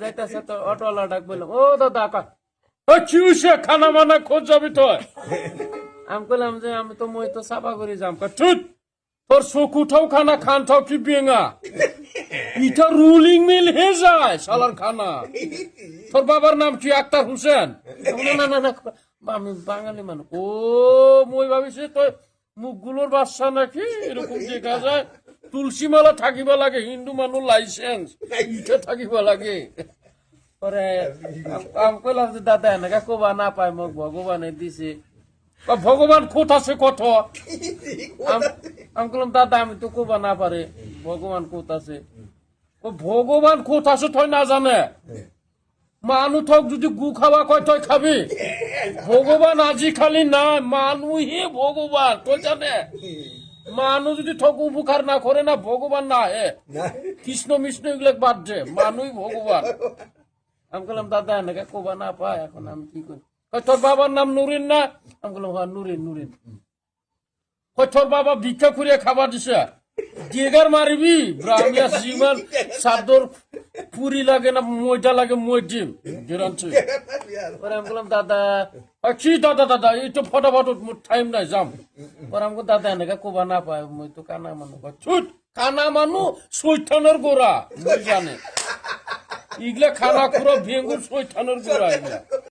যাইতেছে তো অটোওয়ালা ডাক বললাম, ও দাদা কি হয়েছে, খানা মানা খোঁজ যাবি তো? আমি বললাম যে আমি তো মই তো সাফা করে যাম। চুপ, তোর চকুটাও খানা খানটাও কি বেঙা, এটা রুলিং মিল হয়ে যায় শালার খানা। তোর বাবার নাম কি? আক্তার হোসেন? না না না, আমি বাঙালি মানুষ। ও মই ভাবিছি তো মুখগুলোর বাচ্চা নাকি এরকম দেখা যায়। তুলসী মালা থাকিবা লাগে, হিন্দু মানুষ লাইসেন্স ইটা থাকিবা লাগে। পরে আমি কইলাম যে দাদা এনেকা কবা না পায়, মোক ভগবানে দিছে। ভগবান কোথ আছে কত? আমি বললাম দাদা আমি তো কবা না পারে ভগবান কোথ আছে। ও ভগবান কোথ আছে তই না জানে? মানুষ থক যদি গু খাওয়া কয় তই খাবি? ভগবান আজি খালি না, মানুষই ভগবান, তই জানে? মানুষ যদি ঠক উপকার না করে না, ভগবান না হে। কৃষ্ণ মিষ্ণ এগুলো বাদ দে, মানুষ ভগবান। আমি বললাম দাদা এনেকে কবা না পায়, এখন আমি কি করি? তোর বাবার নাম নুরিন না? আমি বললাম হ্যাঁ নুরিন। নুরিন তোর বাবা ভিক্ষা করিয়া খাবার দিছে, গেগার মারিবি ব্রাহ্মিয়া জিমান সাদর পুরি লাগে না মইটা লাগে, মই ডিম গেরানছে। পরে আমি বললাম দাদা কি দাদা দাদা এই তো ফটাফট টাইম নাই যাম। পরে আমি দাদা এনেকা কবা না পায়, মই তো কানা মানুষ। ছুট, কানা মানুষ শৈতানের গোড়া, মই জানে। ইগলা খানা খুঁড়ো ভেঙ্গুর শৈতানের গোড়া এগুলা।